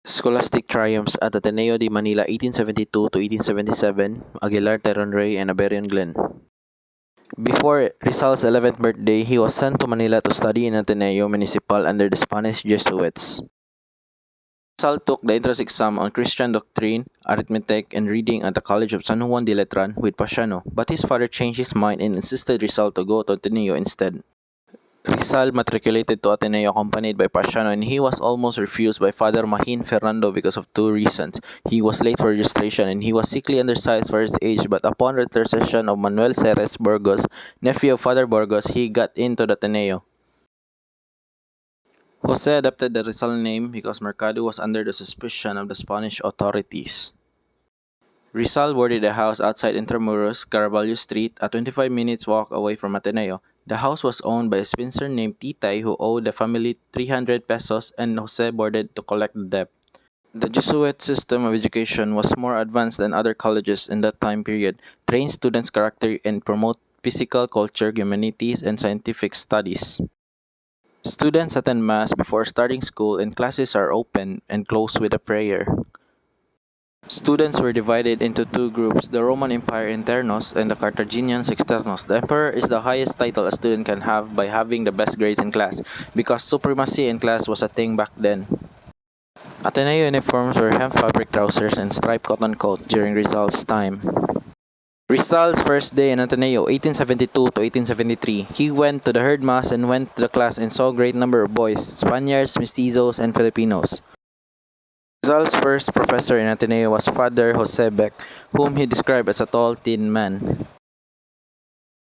Scholastic triumphs at Ateneo de Manila 1872 to 1877, Aguilar, Tyron Rey, and Aberion Glen. Before Rizal's 11th birthday, he was sent to Manila to study in Ateneo Municipal under the Spanish Jesuits. Rizal took the entrance exam on Christian doctrine, arithmetic, and reading at the College of San Juan de Letran with Pasiano, but his father changed his mind and insisted Rizal to go to Ateneo instead. Rizal matriculated to Ateneo accompanied by Pasiano, and he was almost refused by Father Mahin Fernando because of two reasons. He was late for registration and he was sickly undersized for his age, but upon intercession of Manuel Ceres Burgos, nephew of Father Burgos, he got into the Ateneo. Jose adopted the Rizal name because Mercado was under the suspicion of the Spanish authorities. Rizal boarded a house outside Intramuros, Caraballo Street, a 25 minutes walk away from Ateneo. The house was owned by a spinster named Titay who owed the family 300 pesos, and Jose boarded to collect the debt. The Jesuit system of education was more advanced than other colleges in that time period, trained students' character and promote physical culture, humanities, and scientific studies. Students attend Mass before starting school, and classes are open and closed with a prayer. Students were divided into two groups, the Roman Empire Internos and the Carthaginians Externos. The emperor is the highest title a student can have by having the best grades in class, because supremacy in class was a thing back then. Ateneo uniforms were hemp fabric trousers and striped cotton coat during Rizal's time. Rizal's first day in Ateneo, 1872 to 1873, he went to the herd mass and went to the class and saw a great number of boys, Spaniards, Mestizos, and Filipinos. Rizal's first professor in Ateneo was Father Jose Beck, whom he described as a tall, thin man.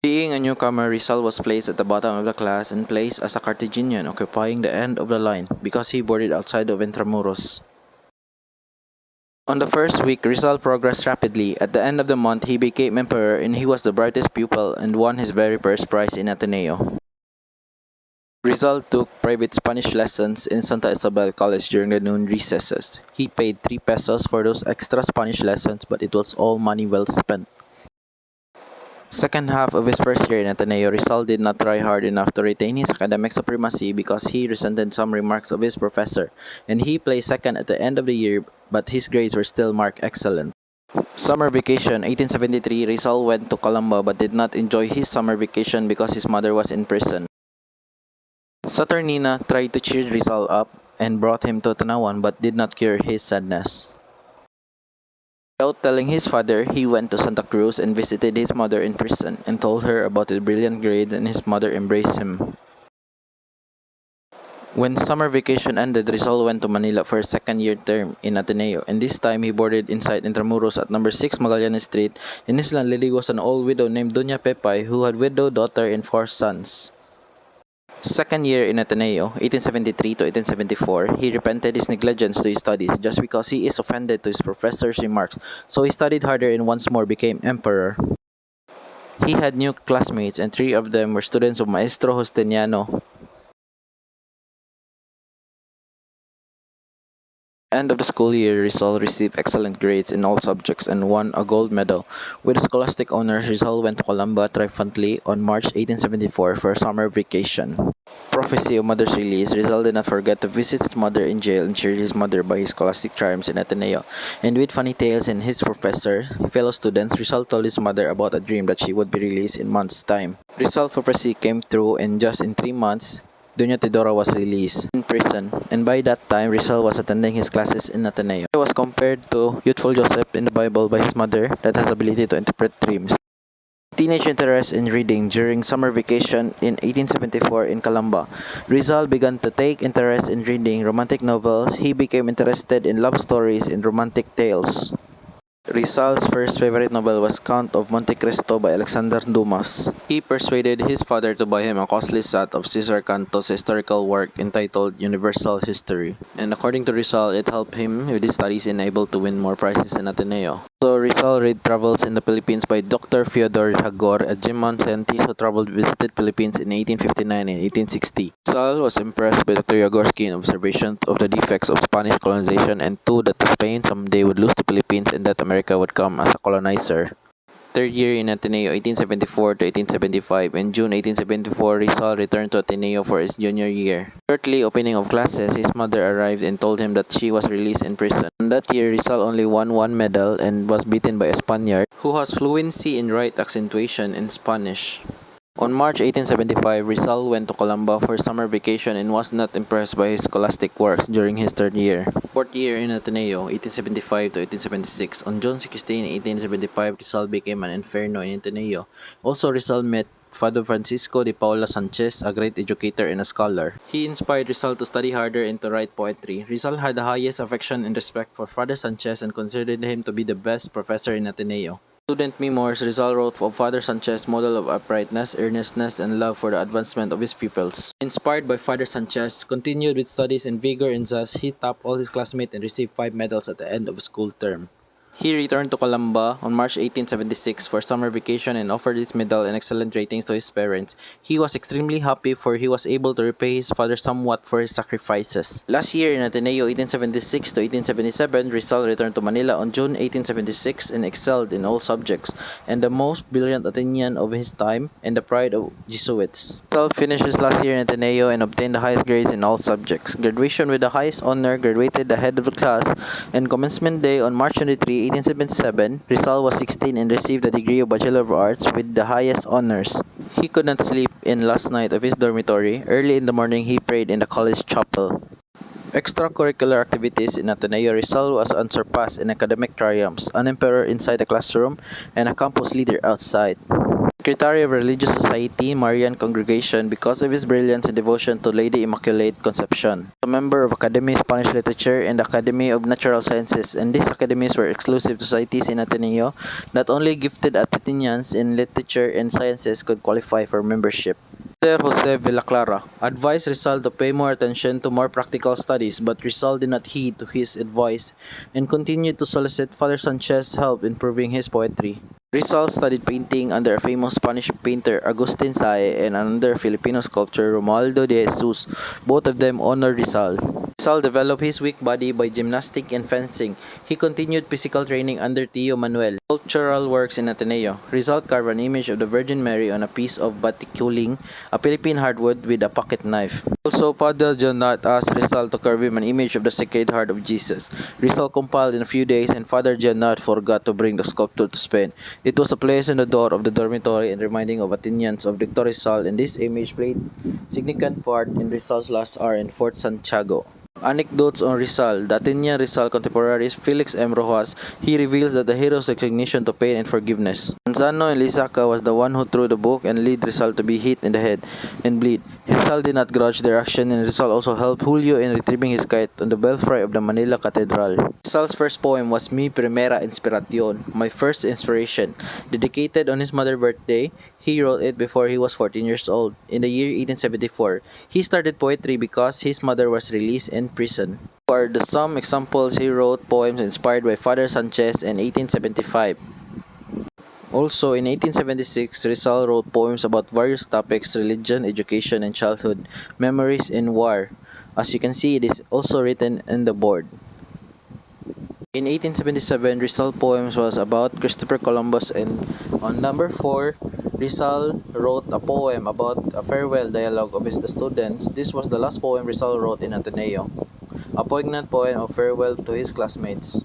Being a newcomer, Rizal was placed at the bottom of the class and placed as a Carthaginian, occupying the end of the line because he boarded outside of Intramuros. On the first week, Rizal progressed rapidly. At the end of the month, he became emperor and he was the brightest pupil and won his very first prize in Ateneo. Rizal took private Spanish lessons in Santa Isabel College during the noon recesses. He paid 3 pesos for those extra Spanish lessons, but it was all money well spent. Second half of his first year in Ateneo, Rizal did not try hard enough to retain his academic supremacy because he resented some remarks of his professor, and he placed second at the end of the year, but his grades were still marked excellent. Summer vacation, 1873, Rizal went to Calamba but did not enjoy his summer vacation because his mother was in prison. Saturnina tried to cheer Rizal up and brought him to Tanawan but did not cure his sadness. Without telling his father, he went to Santa Cruz and visited his mother in prison and told her about his brilliant grades, and his mother embraced him. When summer vacation ended, Rizal went to Manila for a second-year term in Ateneo, and this time he boarded inside Intramuros at number 6 Magallanes Street. In his landlady was an old widow named Doña Pepay who had widowed daughter and 4 sons. Second year in Ateneo, 1873 to 1874, he repented his negligence to his studies just because he is offended to his professor's remarks, so he studied harder and once more became emperor. He had new classmates and 3 of them were students of Maestro Justiniano. End of the school year, Rizal received excellent grades in all subjects and won a gold medal. With the Scholastic honors, Rizal went to Calamba triumphantly on March 1874 for a summer vacation. Prophecy of mother's release, Rizal did not forget to visit his mother in jail and cheer his mother by his scholastic triumphs in Ateneo. And with funny tales and his professor, fellow students, Rizal told his mother about a dream that she would be released in months' time. Rizal's prophecy came true, and just in 3 months, Doña Teodora was released in prison, and by that time, Rizal was attending his classes in Ateneo. He was compared to youthful Joseph in the Bible by his mother that has ability to interpret dreams. Teenage interest in reading during summer vacation in 1874 in Calamba. Rizal began to take interest in reading romantic novels. He became interested in love stories and romantic tales. Rizal's first favorite novel was Count of Monte Cristo by Alexander Dumas. He persuaded his father to buy him a costly set of Cesar Cantos' historical work entitled Universal History. And according to Rizal, it helped him with his studies and able to win more prizes in Ateneo. So Rizal read Travels in the Philippines by Dr. Fyodor Hagor, a German scientist who traveled visited Philippines in 1859 and 1860. Rizal was impressed by Dr. Hagor's keen observation of the defects of Spanish colonization and that Spain someday would lose the Philippines and that America would come as a colonizer. Third year in Ateneo, 1874 to 1875. In June 1874, Rizal returned to Ateneo for his junior year. Shortly opening of classes, his mother arrived and told him that she was released in prison. In that year, Rizal only won one medal and was beaten by a Spaniard who has fluency in right accentuation in Spanish. On March 1875, Rizal went to Calamba for summer vacation and was not impressed by his scholastic works during his third year. Fourth year in Ateneo, 1875 to 1876. On June 16, 1875, Rizal became an inferno in Ateneo. Also, Rizal met Father Francisco de Paula Sanchez, a great educator and a scholar. He inspired Rizal to study harder and to write poetry. Rizal had the highest affection and respect for Father Sanchez and considered him to be the best professor in Ateneo. Student memoirs, Rizal wrote of Father Sanchez' model of uprightness, earnestness, and love for the advancement of his pupils. Inspired by Father Sanchez, continued with studies in vigor and thus he topped all his classmates and received 5 medals at the end of the school term. He returned to Calamba on March 1876 for summer vacation and offered his medal and excellent ratings to his parents. He was extremely happy for he was able to repay his father somewhat for his sacrifices. Last year in Ateneo 1876 to 1877, Rizal returned to Manila on June 1876 and excelled in all subjects, and the most brilliant Athenian of his time and the pride of Jesuits. Rizal finished his last year in Ateneo and obtained the highest grades in all subjects. Graduation with the highest honor, graduated the head of the class, and commencement day on March 23, 1877, Rizal was 16 and received the degree of Bachelor of Arts with the highest honors. He could not sleep in last night of his dormitory. Early in the morning, he prayed in the college chapel. Extracurricular activities in Ateneo, Rizal was unsurpassed in academic triumphs, an emperor inside the classroom, and a campus leader outside. Secretary of Religious Society, Marian Congregation, because of his brilliance and devotion to Lady Immaculate Conception. A member of Academy of Spanish Literature and Academy of Natural Sciences, and these academies were exclusive societies in Ateneo. Not only gifted Athenians in literature and sciences could qualify for membership. Father Jose Villaclara advised Rizal to pay more attention to more practical studies, but Rizal did not heed to his advice and continued to solicit Father Sanchez's help in improving his poetry. Rizal studied painting under a famous Spanish painter Agustin Sae and another Filipino sculptor Romualdo de Jesus. Both of them honored Rizal. Rizal developed his weak body by gymnastics and fencing. He continued physical training under Tio Manuel. Cultural works in Ateneo. Rizal carved an image of the Virgin Mary on a piece of baticuling, a Philippine hardwood with a pocket knife. Also, Father John Nat asked Rizal to carve him an image of the Sacred Heart of Jesus. Rizal compiled in a few days and Father John Nat forgot to bring the sculpture to Spain. It was placed on the door of the dormitory and reminding of Athenians of Dr. Rizal, and this image played significant part in Rizal's last hour in Fort Santiago. Anecdotes on Rizal. The Athenian Rizal contemporary Felix M. Rojas, he reveals that the hero's resignation to pain and forgiveness. Manzano and Lizaca was the one who threw the book and led Rizal to be hit in the head and bleed. Rizal did not grudge their action, and Rizal also helped Julio in retrieving his kite on the belfry of the Manila Cathedral. Rizal's first poem was Mi Primera Inspiración, My First Inspiration. Dedicated on his mother's birthday, he wrote it before he was 14 years old. In the year 1874, he started poetry because his mother was released in prison. For the some examples, he wrote poems inspired by Father Sanchez in 1875. Also, in 1876, Rizal wrote poems about various topics: religion, education, and childhood, memories, and war. As you can see, it is also written in the board. In 1877, Rizal poems was about Christopher Columbus, and on number 4, Rizal wrote a poem about a farewell dialogue of the students. This was the last poem Rizal wrote in Ateneo, a poignant poem of farewell to his classmates.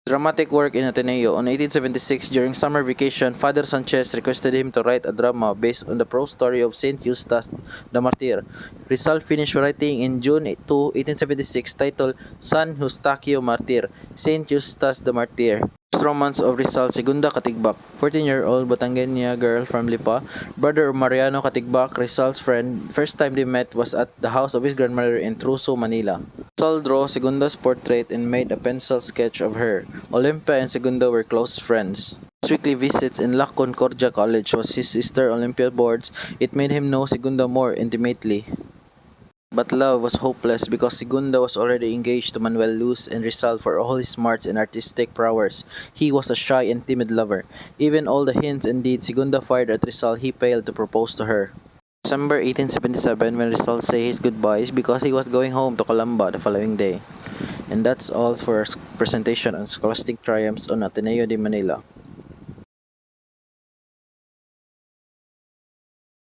Dramatic work in Ateneo. On 1876, during summer vacation, Father Sanchez requested him to write a drama based on the prose story of Saint Eustace the Martyr. Rizal finished writing in June 2, 1876, titled San Eustaquio Martir, Saint Eustace the Martyr. First romance of Rizal, Segunda Katigbak. 14-year-old Batangueña girl from Lipa, brother of Mariano Katigbak, Rizal's friend. First time they met was at the house of his grandmother in Truso, Manila. Rizal drew Segunda's portrait and made a pencil sketch of her. Olympia and Segunda were close friends. His weekly visits in La Concordia College was his sister Olympia boards. It made him know Segunda more intimately. But love was hopeless because Segunda was already engaged to Manuel Luz, and Rizal, for all his smarts and artistic prowess, he was a shy and timid lover. Even all the hints and deeds Segunda fired at Rizal, he failed to propose to her. December 1877 when Rizal say his goodbyes because he was going home to Calamba the following day. And that's all for our presentation on Scholastic Triumphs on Ateneo de Manila.